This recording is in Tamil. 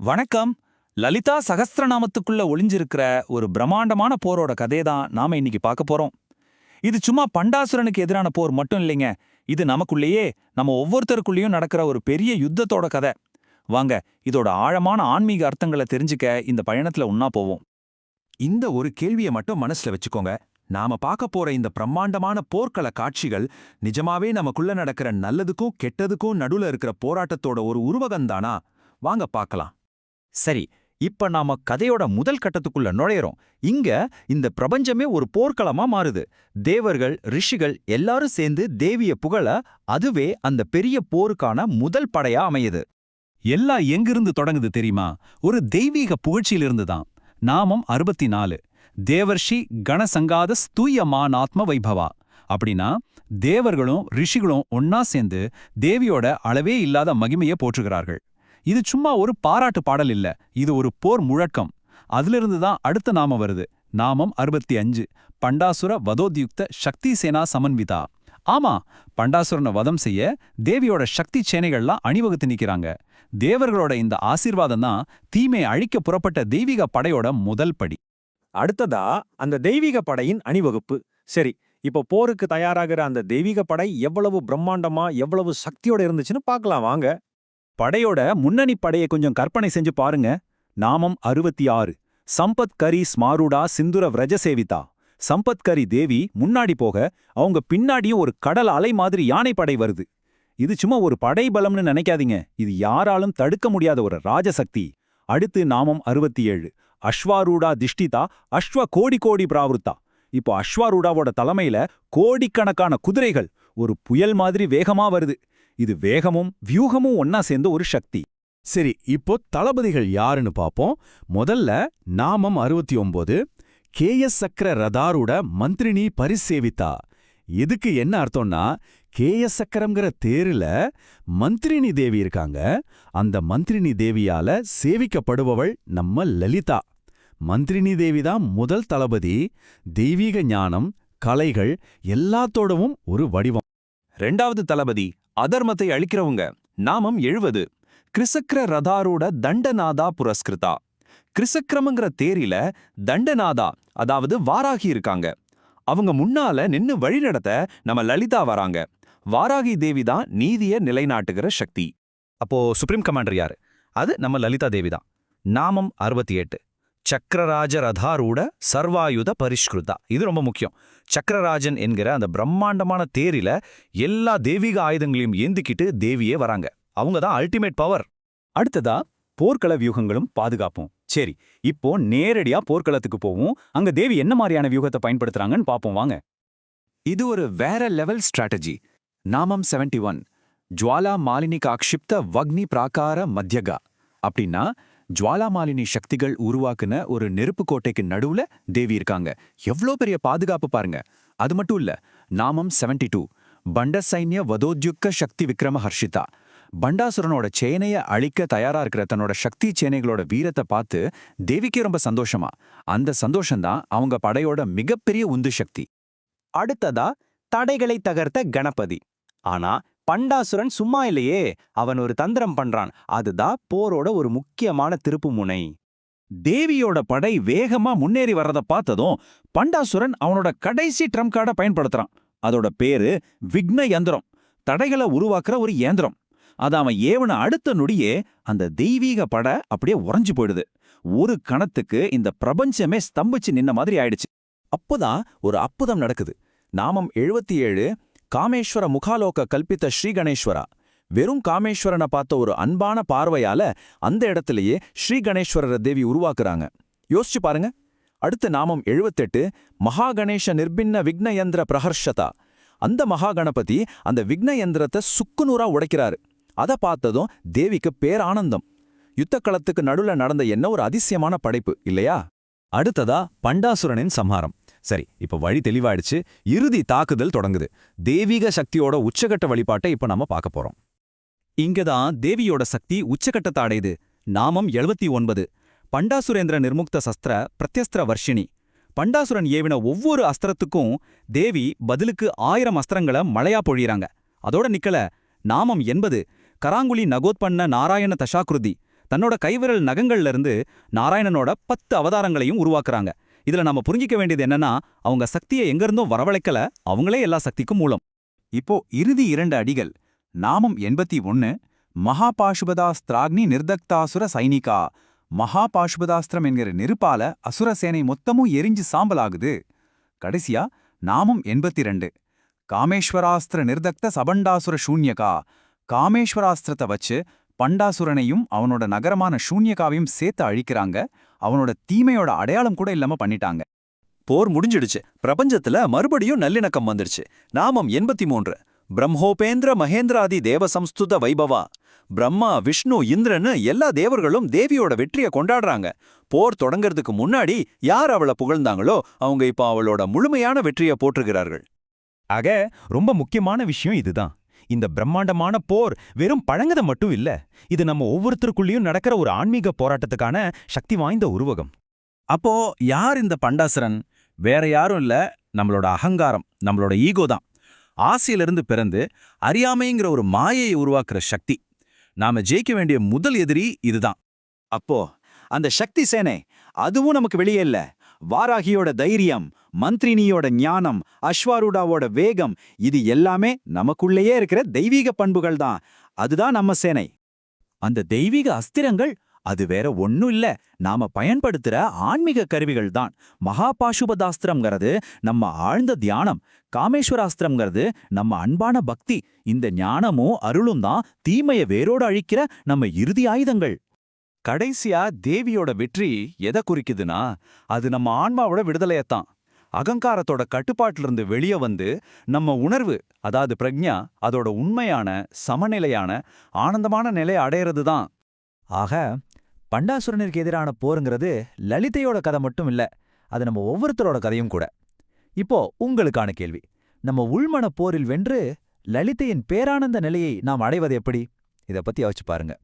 வணக்கம். லலிதா சகஸ்திரநாமத்துக்குள்ள ஒளிஞ்சிருக்கிற ஒரு பிரம்மாண்டமான போரோட கதையை தான் நாம இன்னைக்கு பார்க்க போறோம். இது சும்மா பண்டாசுரனுக்கு எதிரான போர் மட்டும் இல்லைங்க. இது நமக்குள்ளேயே நம்ம ஒவ்வொருத்தருக்குள்ளேயும் நடக்கிற ஒரு பெரிய யுத்தத்தோட கதை. வாங்க, இதோட ஆழமான ஆன்மீக அர்த்தங்களை தெரிஞ்சுக்க இந்த பயணத்துல ஒன்னா போவோம். இந்த ஒரு கேள்வியை மட்டும் மனசுல வச்சுக்கோங்க. நாம பார்க்க போற இந்த பிரம்மாண்டமான போர்க்கள காட்சிகள் நிஜமாவே நமக்குள்ள நடக்கிற நல்லதுக்கும் கெட்டதுக்கும் நடுவுல இருக்கிற போராட்டத்தோட ஒரு உருவகம்தானா? வாங்க பார்க்கலாம். சரி, இப்ப நாம கதையோட முதல் கட்டத்துக்குள்ள நுழையறோம். இங்க இந்த பிரபஞ்சமே ஒரு போர்க்களமா மாறுது. தேவர்கள், ரிஷிகள் எல்லாரும் சேர்ந்து தேவிய புகழ, அதுவே அந்த பெரிய போருக்கான முதல் படையா அமையுது. எல்லாம் எங்கிருந்து தொடங்குது தெரியுமா? ஒரு தெய்வீக புகழ்ச்சியிலிருந்து தான். நாமம் 64. தேவர்ஷி கணசங்காத ஸ்தூயமானாத்ம வைபவா. அப்படின்னா தேவர்களும் ரிஷிகளும் ஒன்னா சேர்ந்து தேவியோட அளவே இல்லாத மகிமையை போற்றுகிறார்கள். இது சும்மா ஒரு பாராட்டு பாடல் இல்ல, இது ஒரு போர் முழக்கம். அதிலிருந்து தான் அடுத்த நாமம் வருது. நாமம் 65. பண்டாசுர வதோத்யுக்த சக்தி சேனா சமன்விதா. ஆமா, பண்டாசுரனை வதம் செய்ய தேவியோட சக்தி சேனைகள்லாம் அணிவகுத்து நிக்கிறாங்க. தேவர்களோட இந்த ஆசீர்வாதம் தான் தீமை அழிக்க புறப்பட்ட தெய்வீக படையோட முதல் படி. அடுத்ததா அந்த தெய்வீக படையின் அணிவகுப்பு. சரி, இப்போ போருக்கு தயாராகிற அந்த தெய்வீக படை எவ்வளவு பிரம்மாண்டமா எவ்வளவு சக்தியோட இருந்துச்சுன்னு பார்க்கலாம் வாங்க. படையோட முன்னணி படையை கொஞ்சம் கற்பனை செஞ்சு பாருங்க. நாமம் 66. சம்பத்கரி ஸ்மாருடா சிந்துர விரஜசேவிதா. சம்பத்கரி தேவி முன்னாடி போக அவங்க பின்னாடியும் ஒரு கடல் அலை மாதிரி யானைப்படை வருது. இது சும்மா ஒரு படை பலம்னு நினைக்காதீங்க, இது யாராலும் தடுக்க முடியாத ஒரு ராஜசக்தி. அடுத்து நாமம் 67. அஸ்வாரூடா திஷ்டிதா அஸ்வ கோடி கோடி பிராவருத்தா. இப்போ அஸ்வாரூடாவோட தலைமையில கோடிக்கணக்கான குதிரைகள் ஒரு புயல் மாதிரி வேகமா வருது. இது வேகமும் வியூகமும் ஒன்னா சேர்ந்த ஒரு சக்தி. சரி, இப்போ தளபதிகள் யாருன்னு பாப்போம். முதல்ல நாமம் 69. கேஎஸ் சக்கர ரதாரோட மந்திரினி பரிசேவிதா. இதுக்கு என்ன அர்த்தம்னா, கேஎஸ் சக்கரம்ங்கிற தேர்ல மந்திரினி தேவி இருக்காங்க. அந்த மந்திரினி தேவியால சேவிக்கப்படுபவள் நம்ம லலிதா. மந்திரினி தேவி தான் முதல் தளபதி. தெய்வீக ஞானம், கலைகள் எல்லாத்தோடவும் ஒரு வடிவம். ரெண்டாவது தளபதி அதர்மத்தை அழிக்கிறவங்க. நாமம் 70. கிருசக்ர ரதாரோட தண்டநாதா புரஸ்கிருதா. கிருசக்கிரமங்கிற தேரில தண்டநாதா, அதாவது வாராகி இருக்காங்க. அவங்க முன்னால நின்னு வழிநடத்த நம்ம லலிதா வராங்க. வாராகி தேவி தான் நீதிய நிலைநாட்டுகிற சக்தி. அப்போ சுப்ரீம் கமாண்டர் யாரு? அது நம்ம லலிதா தேவி தான். நாமம் 68. சக்கரராஜ ரதாரூட சர்வாயுத பரிஷ்கிருதா. இது ரொம்ப முக்கியம். சக்கரராஜன் என்கிற அந்த பிரம்மாண்டமான தேரில எல்லா தெய்வீக ஆயுதங்களையும் ஏந்திக்கிட்டு தேவியே வராங்க. அவங்க தான் அல்டிமேட் பவர். அடுத்ததா போர்க்கள வியூகங்களும் பாதுகாப்பும். சரி, இப்போ நேரடியா போர்க்களத்துக்கு போவோம். அங்க தேவி என்ன மாதிரியான வியூகத்தை பயன்படுத்துறாங்கன்னு பாப்போம் வாங்க. இது ஒரு வேற லெவல் ஸ்ட்ராட்டஜி. நாமம் 71. ஜுவாலா மாலினி காக்ஷிப்த வக்னி பிராகார மத்யகா. அப்படின்னா ஜுவாலாமாலினி சக்திகள் உருவாக்குன ஒரு நெருப்பு கோட்டைக்கு நடுவுல தேவி இருக்காங்க. எவ்வளோ பெரிய பாதுகாப்பு பாருங்க. அது மட்டும் இல்ல, நாமம் 72. பண்ட சைன்ய வதோத்யுக்க சக்தி விக்ரம ஹர்ஷிதா. பண்டாசுரனோட சேனைய அழிக்க தயாரா இருக்கிற தன்னோட சக்தி சேனைகளோட வீரத்தை பார்த்து தேவிக்கே ரொம்ப சந்தோஷமா. அந்த சந்தோஷம்தான் அவங்க படையோட மிகப்பெரிய உந்து சக்தி. அடுத்ததா தடைகளை தகர்த்த கணபதி. ஆனா பண்டாசுரன் சும்மா இல்லையே, அவன் ஒரு தந்திரம் பண்றான். அதுதான் போரோட ஒரு முக்கியமான திருப்பு முனை. தேவியோட படை வேகமா முன்னேறி வர்றத பார்த்ததும் பண்டாசுரன் அவனோட கடைசி ட்ரம் கார்டை பயன்படுத்துறான். அதோட பேரு விக்ன யந்திரம். தடைகளை உருவாக்குற ஒரு இயந்திரம். அது அவன் ஏவன அடுத்த நொடியே அந்த தெய்வீக படை அப்படியே உறைஞ்சு போயிடுது. ஒரு கணத்துக்கு இந்த பிரபஞ்சமே ஸ்தம்பிச்சு நின்ன மாதிரி ஆயிடுச்சு. அப்போதான் ஒரு அற்புதம் நடக்குது. நாமம் 77. காமேஸ்வர முகாலோக கல்பித்த ஸ்ரீ கணேஸ்வரா. வெறும் காமேஸ்வரனை பார்த்த ஒரு அன்பான பார்வையால அந்த இடத்திலேயே ஸ்ரீ கணேஸ்வரர தேவி உருவாக்குறாங்க. யோசிச்சு பாருங்க. அடுத்த நாமம் 78. மகா கணேஷ நிர்பின்ன விக்னயந்திர பிரஹர்ஷதா. அந்த மகா கணபதி அந்த விக்னயந்திரத்தை சுக்குநூறா உடைக்கிறாரு. அதை பார்த்ததும் தேவிக்கு பேரானந்தம். யுத்தக்களத்துக்கு நடுவுல நடந்த என்ன ஒரு அதிசயமான படைப்பு இல்லையா? அடுத்ததா பண்டாசுரனின் சம்ஹாரம். சரி, இப்ப வழி தெளிவாயிடுச்சு. இறுதி தாக்குதல் தொடங்குது. தெய்வீக சக்தியோட உச்சகட்ட வழிபாட்டை இப்ப நாம பார்க்க போறோம். இங்கதான் தேவியோட சக்தி உச்சகட்டத்தை அடையுது. நாமம் 79. பண்டாசுரேந்திர நிர்முக்த சஸ்திர பிரத்யஸ்திர வர்ஷினி. பண்டாசுரன் ஏவின ஒவ்வொரு அஸ்திரத்துக்கும் தேவி பதிலுக்கு 1000 அஸ்திரங்களை மழையா பொழியறாங்க. அதோட நிக்கல. நாமம் 80. கராங்குலி நகோத்பன்ன நாராயண தசாக்ருதி. தன்னோட கைவிரல் நகங்கள்ல இருந்து நாராயணனோட 10 அவதாரங்களையும் உருவாக்குறாங்க. இதுல நாம புரிஞ்சிக்க வேண்டியது என்னன்னா, அவங்க சக்தியை எங்கிருந்தும் வரவழைக்கல, அவங்களே எல்லா சக்திக்கும் மூலம். இப்போ இறுதி 2 அடிகள். நாமம் 81. மகாபாசுபதாஸ்திராக்னி நிர்தக்தாசுர சைனிகா. மகாபாசுபதாஸ்திரம் என்கிற நெருப்பால அசுர சேனை மொத்தமும் எரிஞ்சு சாம்பலாகுது. கடைசியா நாமம் 82. காமேஸ்வராஸ்திர நிர்தக்த சபண்டாசுர சூன்யகா. காமேஸ்வராஸ்திரத்தை வச்சு பண்டாசுரனையும் அவனோட நகரமான சூன்யகாவையும் சேர்த்து அழிக்கிறாங்க. அவனோட தீமையோட அடையாளம் கூட இல்லாம பண்ணிட்டாங்க. போர் முடிஞ்சிடுச்சு. பிரபஞ்சத்துல மறுபடியும் நல்லிணக்கம் வந்துடுச்சு. நாமம் 83. பிரம்மோபேந்திர மகேந்திராதி தேவசம்ஸ்துத வைபவா. பிரம்மா, விஷ்ணு, இந்திரன்னு எல்லா தேவர்களும் தேவியோட வெற்றியை கொண்டாடுறாங்க. போர் தொடங்கறதுக்கு முன்னாடி யார் அவளை புகழ்ந்தாங்களோ அவங்க இப்ப அவளோட முழுமையான வெற்றியை போற்றுகிறார்கள். ஆக ரொம்ப முக்கியமான விஷயம் இதுதான். இந்த பிரம்மாண்டமான போர் வெறும் பழங்கதை மட்டும் இல்ல, இது நம்ம ஒவ்வொருத்தருக்குள்ளேயும் நடக்கிற ஒரு ஆன்மீக போராட்டத்துக்கான சக்தி வாய்ந்த உருவகம். அப்போ யார் இந்த பண்டாசுரன்? வேற யாரும் இல்ல, நம்மளோட அகங்காரம், நம்மளோட ஈகோ தான். ஆசையிலிருந்து பிறந்து அறியாமைங்கிற ஒரு மாயையை உருவாக்குற சக்தி. நாம ஜெயிக்க வேண்டிய முதல் எதிரி இதுதான். அப்போ அந்த சக்தி சேனை அதுவும் நமக்கு வெளியே இல்ல. வாராகியோட தைரியம், மந்திரினியோட ஞானம், அஸ்வாரூடாவோட வேகம், இது எல்லாமே நமக்குள்ளேயே இருக்கிற தெய்வீக பண்புகள் தான். அதுதான் நம்ம சேனை. அந்த தெய்வீக அஸ்திரங்கள் அது வேற ஒன்னும் இல்ல, நாம பயன்படுத்துற ஆன்மீக கருவிகள் தான். மகாபாசுபதாஸ்திரம்ங்கிறது நம்ம ஆழ்ந்த தியானம், காமேஸ்வராஸ்திரம்ங்கிறது நம்ம அன்பான பக்தி. இந்த ஞானமும் அருளும் தான் தீமைய வேரோடு அழிக்கிற நம்ம இறுதி ஆயுதங்கள். கடைசியா தேவியோட வெற்றி எதை குறிக்குதுன்னா, அது நம்ம ஆன்மாவோட விடுதலையத்தான். அகங்காரத்தோட கட்டுப்பாட்டிலிருந்து வெளியே வந்து நம்ம உணர்வு, அதாவது பிரக்ஞா, அதோட உண்மையான சமநிலையான ஆனந்தமான நிலையை அடையிறது தான். ஆக பண்டாசுரனிற்கு எதிரான போருங்கிறது லலிதையோட கதை மட்டும் இல்ல, அது நம்ம ஒவ்வொருத்தரோட கதையும் கூட. இப்போ உங்களுக்கான கேள்வி, நம்ம உள்மன போரில் வென்று லலிதையின் பேரானந்த நிலையை நாம் அடைவது எப்படி? இதை பத்தி யோசிச்சு பாருங்க.